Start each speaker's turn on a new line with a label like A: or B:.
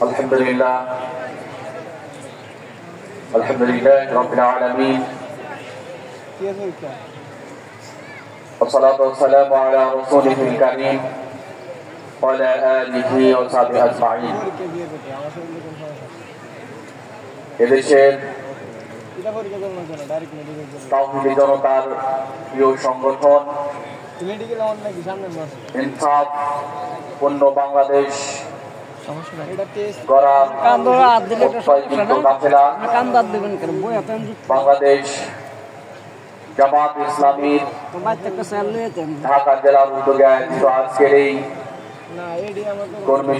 A: Alhamdulillah Rabbil Alamin. Wassalatu wassalamu ala rasulihil karim wa ala alihi wa sahbihi ajma'in. এদেশের তাওহীদি জনতার প্রিয় সংগঠন ইনসাফ পূর্ণ বাংলাদেশ বাংলাদেশ জামাত ইসলামীর ঢাকা জেলার উদ্যোগে আয়োজিত আজকের এই কর্মী